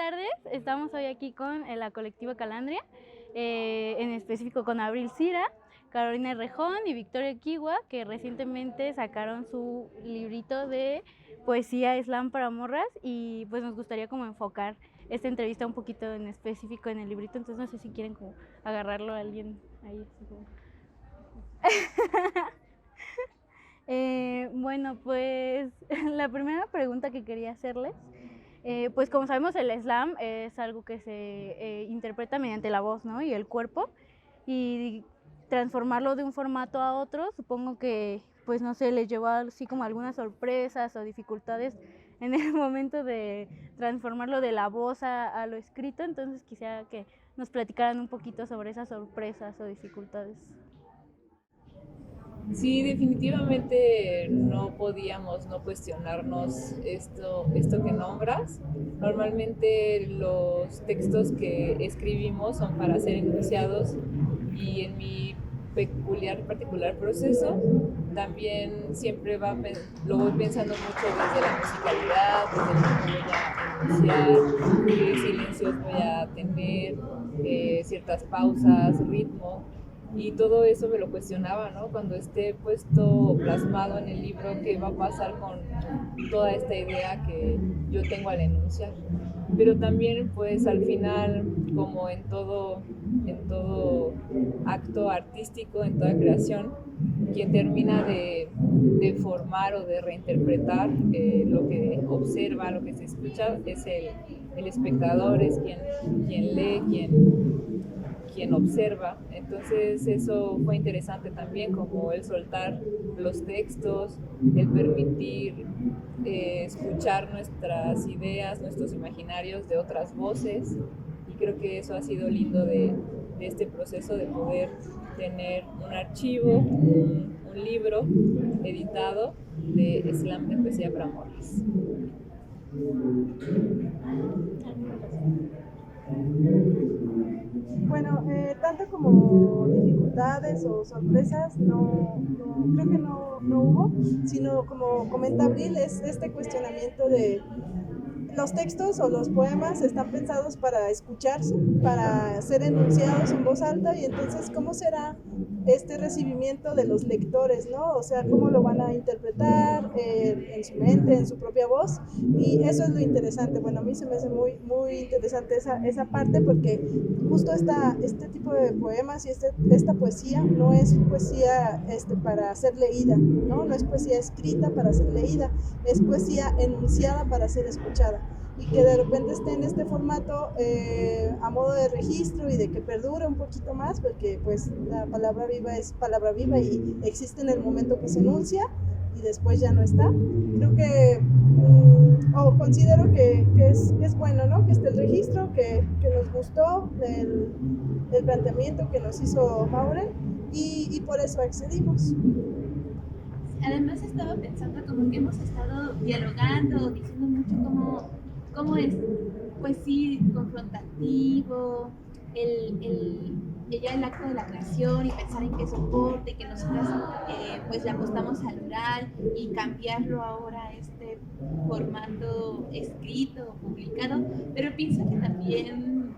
tardes. Estamos hoy aquí con la colectiva Calandria, en específico con Abril Cira, Carolina Rejón y Victoria Kiwa, que recientemente sacaron su librito de poesía slam para morras, y pues nos gustaría como enfocar esta entrevista un poquito en específico en el librito. Entonces no sé si quieren como agarrarlo a alguien ahí así como... Bueno, pues la primera pregunta que quería hacerles, pues como sabemos el slam es algo que se interpreta mediante la voz, ¿no? Y el cuerpo, y transformarlo de un formato a otro, supongo que, pues no sé, les llevó así como algunas sorpresas o dificultades en el momento de transformarlo de la voz a lo escrito. Entonces quisiera que nos platicaran un poquito sobre esas sorpresas o dificultades. Sí, definitivamente no podíamos no cuestionarnos esto que nombras. Normalmente los textos que escribimos son para ser enunciados y en mi particular proceso también siempre lo voy pensando mucho desde la musicalidad, desde cómo voy a enunciar, qué silencios voy a tener, ciertas pausas, ritmo. Y todo eso me lo cuestionaba, ¿no? Cuando esté puesto plasmado en el libro, qué va a pasar con toda esta idea que yo tengo al enunciar. Pero también, pues al final, como en todo acto artístico, en toda creación, quien termina de formar o de reinterpretar lo que observa, lo que se escucha, es el espectador, es quien lee, quien observa. Entonces eso fue interesante también, como el soltar los textos, el permitir escuchar nuestras ideas, nuestros imaginarios de otras voces. Y creo que eso ha sido lindo de este proceso de poder tener un archivo, un libro editado de slam de poesía para morras. Bueno, tanto como dificultades o sorpresas, creo que no hubo, sino como comenta Abril, es este cuestionamiento de los textos o los poemas están pensados para escucharse, para ser enunciados en voz alta, y entonces, ¿cómo será este recibimiento de los lectores, ¿no? O sea, ¿cómo lo van a interpretar en su mente, en su propia voz? Y eso es lo interesante. Bueno, a mí se me hace muy interesante esa parte, porque justo este tipo de poemas y esta poesía no es poesía para ser leída, ¿no? No es poesía escrita para ser leída, es poesía enunciada para ser escuchada, y que de repente esté en este formato a modo de registro y de que perdure un poquito más, porque pues la palabra viva es palabra viva y existe en el momento que se enuncia y después ya no está. Creo que o considero que es bueno, ¿no? Que esté el registro, que nos gustó el planteamiento que nos hizo Maureen, y por eso accedimos. Además estaba pensando como que hemos estado dialogando, diciendo mucho cómo es, pues sí, confrontativo, ya el acto de la creación y pensar en qué soporte, que nosotras pues le apostamos al oral y cambiarlo ahora a este formato escrito o publicado, pero pienso que también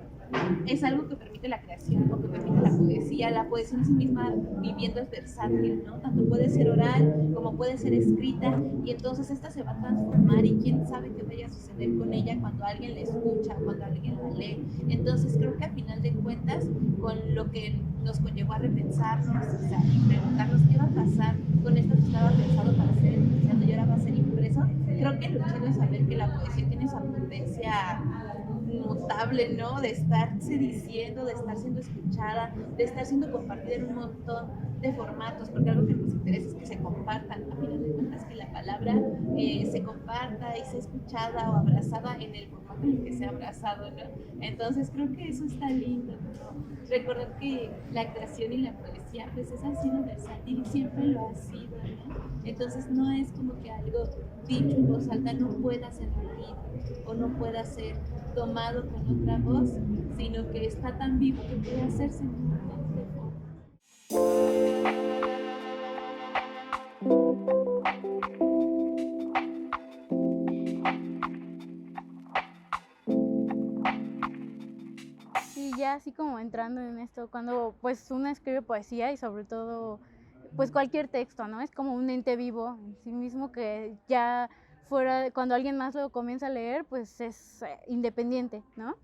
es algo que permite la creación o que permite la poesía. La poesía en sí misma viviendo es versátil, ¿no? Tanto puede ser oral como puede ser escrita, y entonces esta se va a transformar y quién sabe qué vaya a suceder con ella cuando alguien la escucha, cuando alguien la lee. Entonces creo que a final de cuentas, con lo que nos conllevó a repensarnos, o sea, y preguntarnos qué va a pasar con esto que estaba pensado para ser enunciado y ahora va a ser impreso, creo que lo chido es saber que la poesía tiene esa potencia notable, ¿no? De estarse diciendo, de estar siendo escuchada, de estar siendo compartida en un montón de formatos, porque algo que nos interesa es que se compartan, a final de cuentas que la palabra se comparta y sea escuchada o abrazada en el formato en el que sea abrazado, ¿no? Entonces creo que eso está lindo, ¿no? Recordar que la creación y la poesía pues es así de versátil y siempre lo ha sido, ¿no? Entonces no es como que algo dicho en voz alta no pueda ser leído o no pueda ser tomado con otra voz, sino que está tan vivo que puede hacerse en un montón de ya así como entrando en esto, cuando pues uno escribe poesía y sobre todo pues cualquier texto, ¿no? Es como un ente vivo en sí mismo que ya fuera, cuando alguien más lo comienza a leer, pues es independiente, ¿no?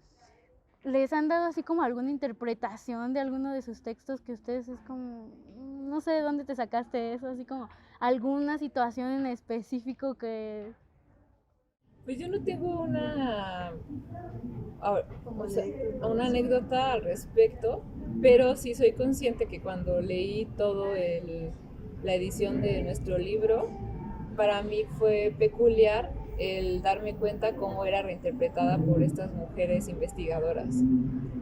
¿Les han dado así como alguna interpretación de alguno de sus textos que ustedes es como, no sé de dónde te sacaste eso, así como alguna situación en específico que... Pues yo no tengo a- Como o sea, anécdota, una sí. anécdota al respecto, pero sí soy consciente que cuando leí la edición de nuestro libro, para mí fue peculiar el darme cuenta cómo era reinterpretada por estas mujeres investigadoras.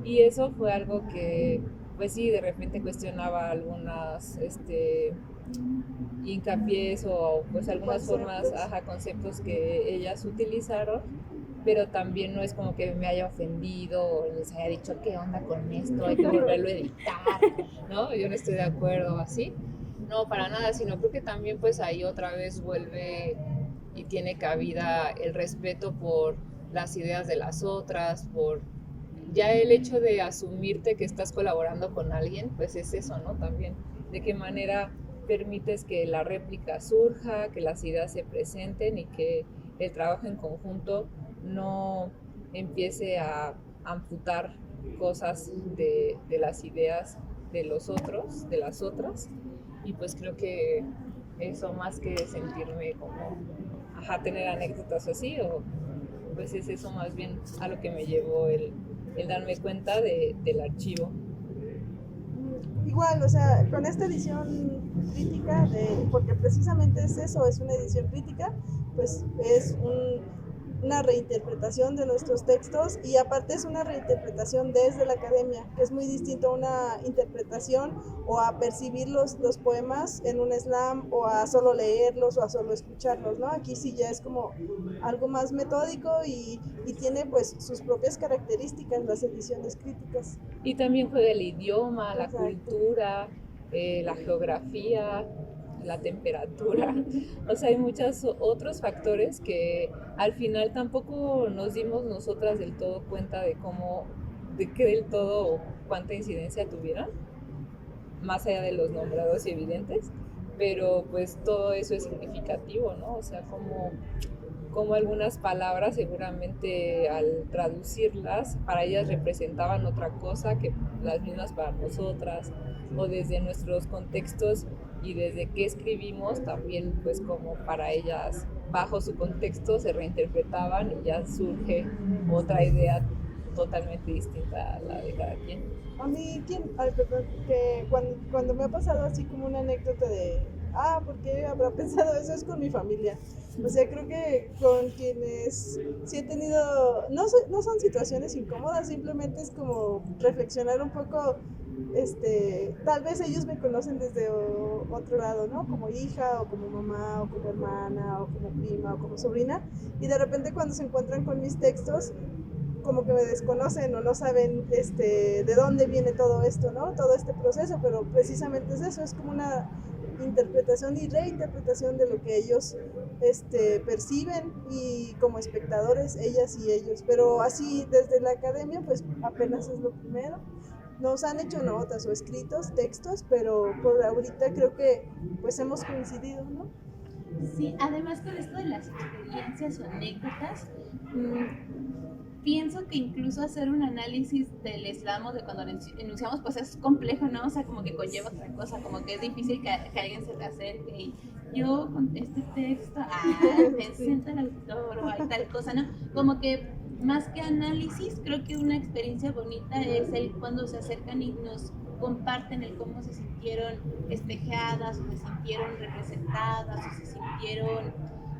Y eso fue algo que, pues sí, de repente cuestionaba algunas hincapiés o pues algunas formas, Conceptos. conceptos que ellas utilizaron, pero también no es como que me haya ofendido o les haya dicho qué onda con esto, hay que volverlo a editar, ¿no? Yo no estoy de acuerdo así. No, para nada, sino creo que también pues ahí otra vez vuelve y tiene cabida el respeto por las ideas de las otras, por ya el hecho de asumirte que estás colaborando con alguien, pues es eso, ¿no? También, de qué manera permites que la réplica surja, que las ideas se presenten y que el trabajo en conjunto no empiece a amputar cosas de las ideas de los otros, de las otras. Y pues creo que eso más que sentirme como, tener anécdotas así, o pues es eso más bien a lo que me llevó el darme cuenta del archivo. Igual, o sea, con esta edición crítica, porque precisamente es eso, es una edición crítica, pues es una reinterpretación de nuestros textos y aparte es una reinterpretación desde la academia, que es muy distinto a una interpretación o a percibir los poemas en un slam o a solo leerlos o a solo escucharlos, ¿no? Aquí sí ya es como algo más metódico y tiene pues sus propias características las ediciones críticas. Y también juega el idioma, la Exacto. cultura, la geografía, la temperatura. O sea, hay muchos otros factores que al final tampoco nos dimos nosotras del todo cuenta de qué del todo o cuánta incidencia tuvieron, más allá de los nombrados y evidentes, pero pues todo eso es significativo, ¿no? O sea, como algunas palabras seguramente al traducirlas para ellas representaban otra cosa que las mismas para nosotras, o desde nuestros contextos y desde qué escribimos también pues como para ellas bajo su contexto se reinterpretaban y ya surge otra idea totalmente distinta a la de cada quien. A mí, perdón, que cuando me ha pasado así como una anécdota de, ¿por qué habrá pensado eso? Es con mi familia. O sea, creo que con quienes sí he tenido, no son situaciones incómodas, simplemente es como reflexionar un poco, tal vez ellos me conocen desde otro lado, ¿no? Como hija, o como mamá, o como hermana, o como prima, o como sobrina, y de repente cuando se encuentran con mis textos, como que me desconocen o no saben de dónde viene todo esto, ¿no? Todo este proceso, pero precisamente es eso, es como una interpretación y reinterpretación de lo que ellos perciben y como espectadores, ellas y ellos. Pero así desde la academia, pues apenas es lo primero. Nos han hecho notas o escritos, textos, pero por ahorita creo que pues hemos coincidido, ¿no? Sí, además con esto de las experiencias o anécdotas, pienso que incluso hacer un análisis del slam o de cuando enunciamos, pues es complejo, ¿no? O sea, como que conlleva otra cosa, como que es difícil que alguien se te acerque y yo con este texto, pensé en tal autor o hay tal cosa, ¿no? Como que más que análisis, creo que una experiencia bonita es el cuando se acercan y nos comparten el cómo se sintieron espejeadas, o se sintieron representadas, o se sintieron,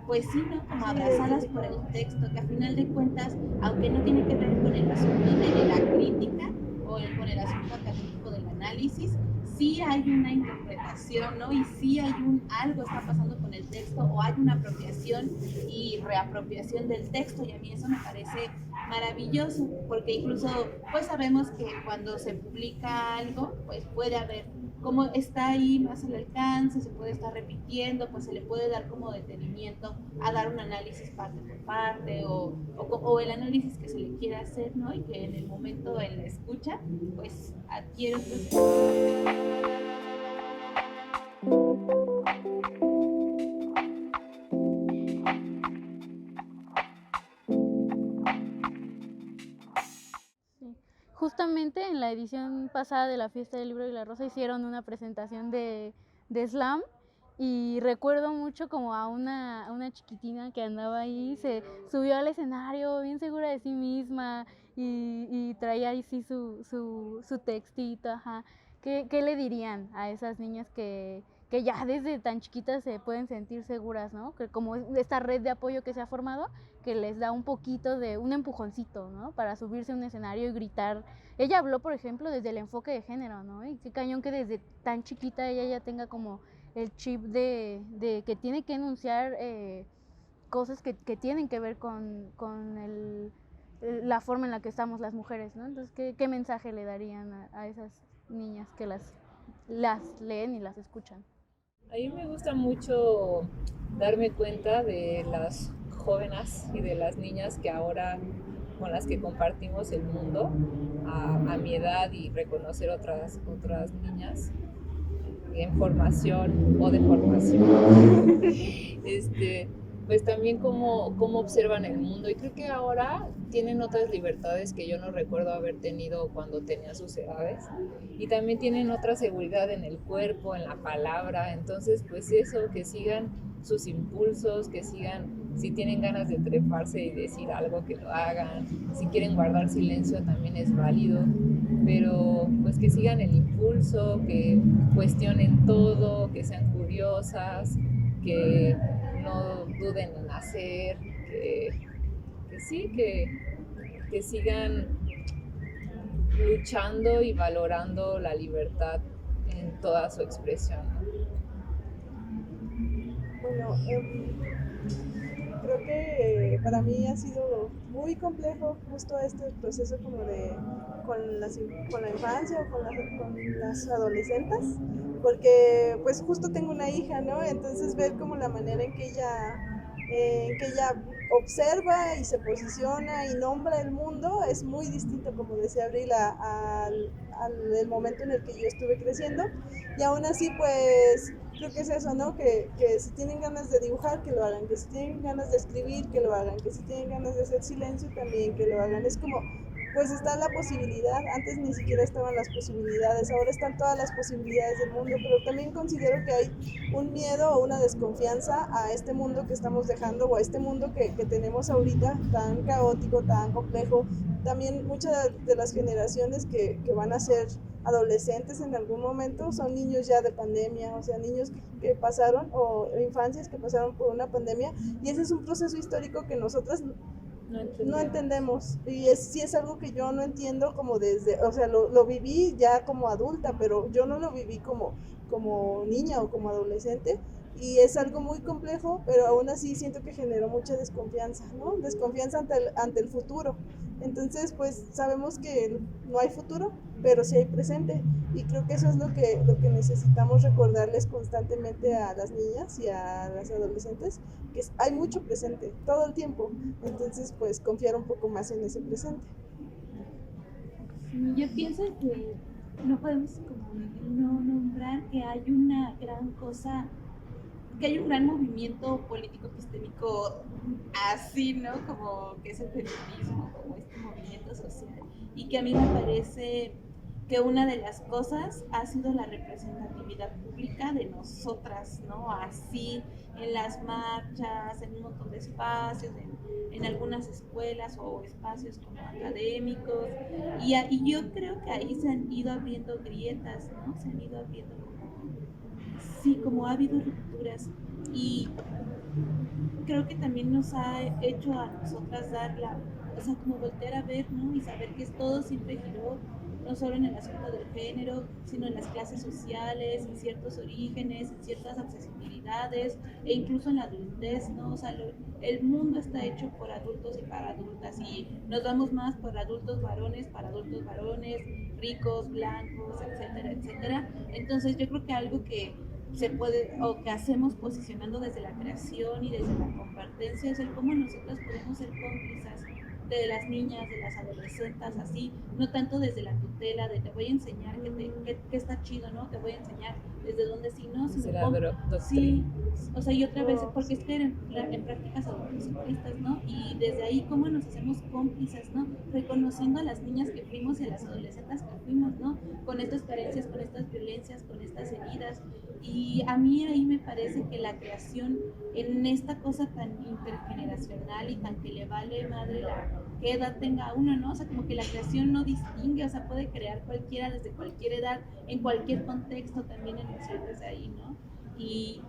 pues sí, ¿no? Como abrazadas por el texto, que a final de cuentas, aunque no tiene que ver con el asunto de la crítica o con el asunto académico del análisis, sí hay una interpretación, ¿no? Y sí hay algo está pasando con el texto, o hay una apropiación y reapropiación del texto, y a mí eso me parece maravilloso, porque incluso pues sabemos que cuando se publica algo, pues puede haber como está ahí más al alcance, se puede estar repitiendo, pues se le puede dar como detenimiento a dar un análisis parte por parte o el análisis que se le quiera hacer, ¿no? Y que en el momento en la escucha, pues adquiere otros. Justamente en la edición pasada de la Fiesta del Libro y la Rosa hicieron una presentación de slam y recuerdo mucho como a una chiquitina que andaba ahí, se subió al escenario bien segura de sí misma y traía ahí sí su textito, ajá. ¿Qué le dirían a esas niñas que ya desde tan chiquitas se pueden sentir seguras, ¿no? Que como esta red de apoyo que se ha formado, que les da un poquito de un empujoncito, ¿no? Para subirse a un escenario y gritar. Ella habló, por ejemplo, desde el enfoque de género, ¿no? Y qué cañón que desde tan chiquita ella ya tenga como el chip de que tiene que enunciar cosas que tienen que ver con la forma en la que estamos las mujeres, ¿no? Entonces, ¿qué mensaje le darían a esas niñas que las leen y las escuchan? A mí me gusta mucho darme cuenta de las jóvenes y de las niñas que ahora con las que compartimos el mundo a mi edad y reconocer otras niñas en formación o de formación. Pues también cómo observan el mundo, y creo que ahora tienen otras libertades que yo no recuerdo haber tenido cuando tenía sus edades, y también tienen otra seguridad en el cuerpo, en la palabra. Entonces pues eso, que sigan sus impulsos, que sigan, si tienen ganas de treparse y decir algo, que lo hagan, si quieren guardar silencio también es válido, pero pues que sigan el impulso, que cuestionen todo, que sean curiosas, que no duden en hacer, que sigan luchando y valorando la libertad en toda su expresión. Bueno, creo que para mí ha sido muy complejo justo este proceso como con la infancia o con las adolescentes, porque pues justo tengo una hija, ¿no? Entonces ver como la manera en que ella observa y se posiciona y nombra el mundo es muy distinto, como decía Abril, al momento en el que yo estuve creciendo. Y aún así pues creo que es eso, ¿no? Que si tienen ganas de dibujar, que lo hagan, que si tienen ganas de escribir, que lo hagan, que si tienen ganas de hacer silencio también, que lo hagan. Es como, pues está la posibilidad, antes ni siquiera estaban las posibilidades, ahora están todas las posibilidades del mundo, pero también considero que hay un miedo o una desconfianza a este mundo que estamos dejando, o a este mundo que tenemos ahorita, tan caótico, tan complejo. También muchas de las generaciones que van a ser adolescentes en algún momento son niños ya de pandemia, o sea, niños que pasaron, o infancias que pasaron por una pandemia, y ese es un proceso histórico que nosotras no entendemos, y sí es algo que yo no entiendo como desde, o sea, lo viví ya como adulta, pero yo no lo viví como niña o como adolescente, y es algo muy complejo, pero aún así siento que generó mucha desconfianza, ¿no? Desconfianza ante el futuro. Entonces, pues sabemos que no hay futuro, pero sí hay presente, y creo que eso es lo que necesitamos recordarles constantemente a las niñas y a las adolescentes, que hay mucho presente todo el tiempo. Entonces, pues confiar un poco más en ese presente. Yo pienso que no podemos como no nombrar que hay una gran cosa, que hay un gran movimiento político epistémico así, ¿no? Como que es el feminismo, como este movimiento social, y que a mí me parece que una de las cosas ha sido la representatividad pública de nosotras, ¿no? Así, en las marchas, en un montón de espacios, en algunas escuelas o espacios como académicos, y yo creo que ahí se han ido abriendo grietas, ¿no? Se han ido abriendo como ha habido rupturas, y creo que también nos ha hecho a nosotras como voltear a ver, ¿no? Y saber que todo siempre giró no solo en el asunto del género, sino en las clases sociales, en ciertos orígenes, en ciertas accesibilidades e incluso en la adultez, ¿no? O sea, el mundo está hecho por adultos y para adultas y nos vamos más por adultos varones, para adultos varones, ricos, blancos, etcétera, etcétera. Entonces yo creo que algo que se puede o que hacemos posicionando desde la creación y desde la compartencia es el cómo nosotros podemos ser cómplices de las niñas, de las adolescentes, así, no tanto desde la tutela, de te voy a enseñar que está chido, ¿no? Te voy a enseñar desde dónde sí, no, sino sí, o sea, y otra vez, porque es que en prácticas adultocentristas, ¿no? Y desde ahí, ¿cómo nos hacemos cómplices, ¿no? Reconociendo a las niñas que fuimos y a las adolescentes que fuimos, ¿no? Con estas carencias, con estas violencias, con estas heridas. Y a mí ahí me parece que la creación en esta cosa tan intergeneracional y tan que le vale madre qué edad tenga uno, ¿no? O sea, como que la creación no distingue, o sea, puede crear cualquiera desde cualquier edad, en cualquier contexto también en el desde ahí, ¿no? Y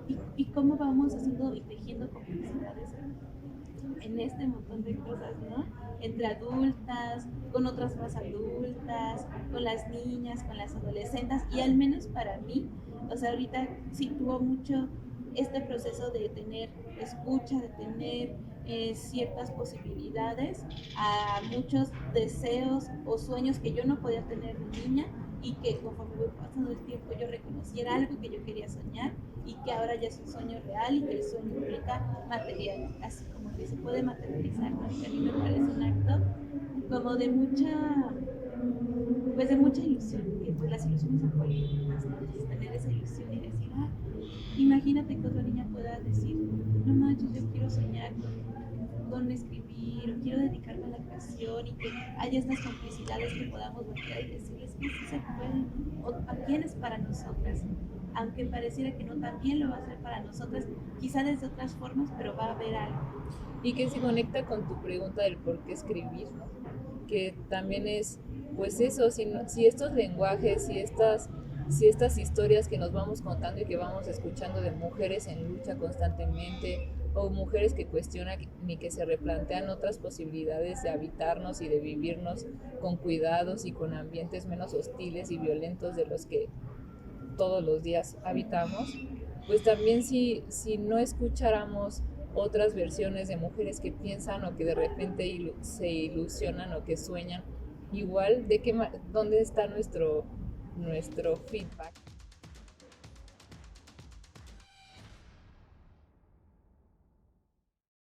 cómo vamos haciendo y tejiendo complicidades en este montón de cosas, ¿no? Entre adultas, con otras más adultas, con las niñas, con las adolescentes, y al menos para mí, o sea, ahorita sitúo mucho este proceso de tener escucha, de tener ciertas posibilidades a muchos deseos o sueños que yo no podía tener de niña y que conforme voy pasando el tiempo yo reconociera algo que yo quería soñar y que ahora ya es un sueño real y que el sueño implica material, así como que se puede materializar, ¿no? Que a mí me parece un acto como de mucha, pues de mucha ilusión, que pues las ilusiones son políticas, ¿no? Entonces tener esa ilusión y decir, imagínate que otra niña pueda decir, no manches, yo quiero soñar con escribir, o quiero dedicarme a la creación y que haya estas complicidades que podamos voltear y decirles que sí se puede, o también es para nosotras, aunque pareciera que no, también lo va a hacer para nosotras, quizá desde otras formas, pero va a haber algo. Y que se conecta con tu pregunta del por qué escribir, ¿no? Que también es, pues eso, si estos lenguajes, si estas historias que nos vamos contando y que vamos escuchando de mujeres en lucha constantemente, o mujeres que cuestionan y que se replantean otras posibilidades de habitarnos y de vivirnos con cuidados y con ambientes menos hostiles y violentos de los que todos los días habitamos, pues también si no escucháramos otras versiones de mujeres que piensan o que de repente se ilusionan o que sueñan, igual, ¿dónde está nuestro feedback?